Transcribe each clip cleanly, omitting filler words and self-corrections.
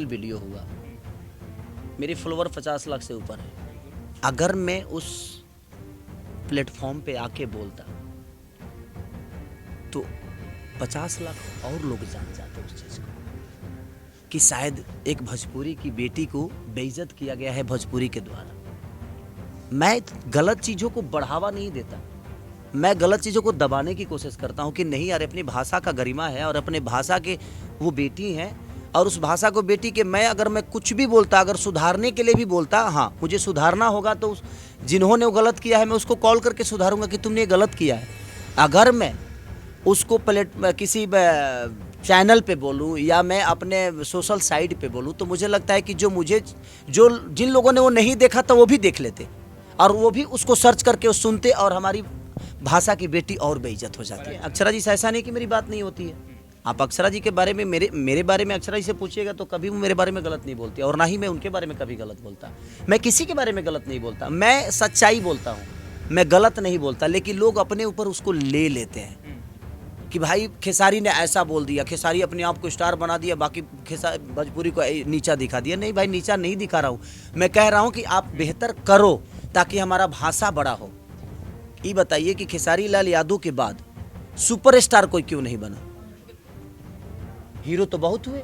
Video हुआ, मेरी follower 50 lakh से ऊपर है। अगर मैं उस प्लेटफॉर्म पे आके बोलता तो 50 लाख और लोग जान जाते उस चीज को कि शायद एक भोजपुरी की बेटी को बेइज्जत किया गया है भोजपुरी के द्वारा। मैं गलत चीजों को बढ़ावा नहीं देता, मैं गलत चीजों को दबाने की कोशिश करता हूं कि नहीं यार, अपनी भाषा का गरिमा है और अपने भाषा के वो बेटी हैं और उस भाषा को बेटी के मैं कुछ भी बोलता, अगर सुधारने के लिए भी बोलता, हाँ मुझे सुधारना होगा तो जिन्होंने वो गलत किया है मैं उसको कॉल करके सुधारूंगा कि तुमने ये गलत किया है। अगर मैं उसको किसी चैनल पे बोलूं या मैं अपने सोशल साइट पे बोलूं तो मुझे लगता है कि जिन लोगों ने वो नहीं देखा था वो भी देख लेते और वो भी उसको सर्च करके सुनते और हमारी भाषा की बेटी और बेइज्जत हो जाती है। अक्षरा जी से ऐसा नहीं कि मेरी बात नहीं होती है, आप अक्षरा जी के बारे में मेरे बारे में अक्षरा जी से पूछिएगा तो कभी वो मेरे बारे में गलत नहीं बोलती और ना ही मैं उनके बारे में कभी गलत बोलता। मैं किसी के बारे में गलत नहीं बोलता, मैं सच्चाई बोलता हूँ, मैं गलत नहीं बोलता। लेकिन लोग अपने ऊपर उसको ले लेते हैं कि भाई खेसारी ने ऐसा बोल दिया, खेसारी अपने आप को स्टार बना दिया, बाकी भोजपुरी को नीचा दिखा दिया। नहीं भाई, नीचा नहीं दिखा रहा हूँ, मैं कह रहा हूँ कि आप बेहतर करो ताकि हमारा भाषा बड़ा हो। ये बताइए कि खेसारी लाल यादव के बाद सुपरस्टार कोई क्यों नहीं बना? हीरो तो बहुत हुए,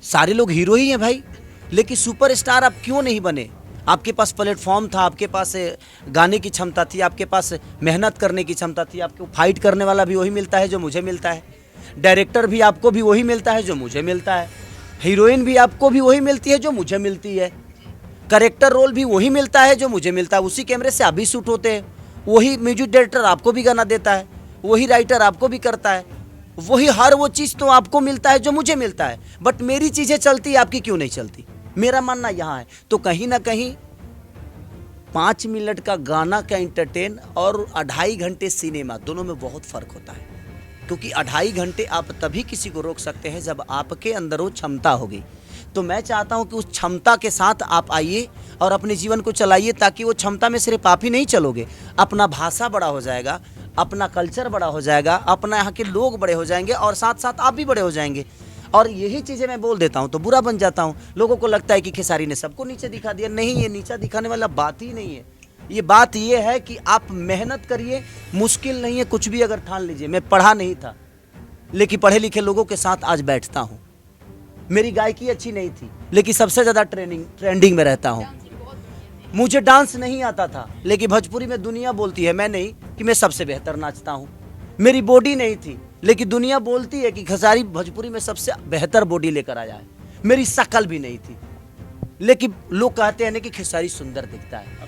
सारे लोग हीरो ही हैं भाई, लेकिन सुपरस्टार आप क्यों नहीं बने? आपके पास प्लेटफॉर्म था, आपके पास गाने की क्षमता थी, आपके पास मेहनत करने की क्षमता थी, आपको फाइट करने वाला भी वही मिलता है जो मुझे मिलता है, डायरेक्टर भी आपको भी वही मिलता है जो मुझे मिलता है, हीरोइन भी आपको भी वही मिलती है जो मुझे मिलती है, करेक्टर रोल भी वही मिलता है जो मुझे मिलता है। उसी कैमरे से आप भी शूट होते हैं, वही म्यूजिक डायरेक्टर आपको भी गाना देता है, वही राइटर आपको भी करता है, वही हर वो चीज़ तो आपको मिलता है जो मुझे मिलता है। बट मेरी चीज़ें चलती, आपकी क्यों नहीं चलती? मेरा मानना यहाँ है। तो कहीं ना कहीं 5 मिनट का गाना का एंटरटेन और 2.5 घंटे सिनेमा, दोनों में बहुत फ़र्क होता है। क्योंकि 2.5 घंटे आप तभी किसी को रोक सकते हैं जब आपके अंदर वो क्षमता होगी। तो मैं चाहता हूं कि उस क्षमता के साथ आप आइए और अपने जीवन को चलाइए, ताकि वो क्षमता में सिर्फ आप ही नहीं चलोगे, अपना भाषा बड़ा हो जाएगा, अपना कल्चर बड़ा हो जाएगा, अपना यहाँ के लोग बड़े हो जाएंगे और साथ साथ आप भी बड़े हो जाएंगे। और यही चीज़ें मैं बोल देता हूँ तो बुरा बन जाता हूँ। लोगों को लगता है कि खेसारी ने सबको नीचे दिखा दिया। नहीं, ये नीचा दिखाने वाला बात ही नहीं है। ये बात ये है कि आप मेहनत करिए, मुश्किल नहीं है कुछ भी अगर ठान लीजिए। मैं पढ़ा नहीं था, लेकिन पढ़े लिखे लोगों के साथ आज बैठता हूँ। मेरी गायकी अच्छी नहीं थी, लेकिन सबसे ज़्यादा ट्रेंडिंग में रहता हूँ। मुझे डांस नहीं आता था, लेकिन भोजपुरी में दुनिया बोलती है, मैं नहीं, कि मैं सबसे बेहतर नाचता हूँ। मेरी बॉडी नहीं थी, लेकिन दुनिया बोलती है कि खेसारी भोजपुरी में सबसे बेहतर बॉडी लेकर आया है। मेरी शक्ल भी नहीं थी, लेकिन लोग कहते हैं ना कि खेसारी सुंदर दिखता है।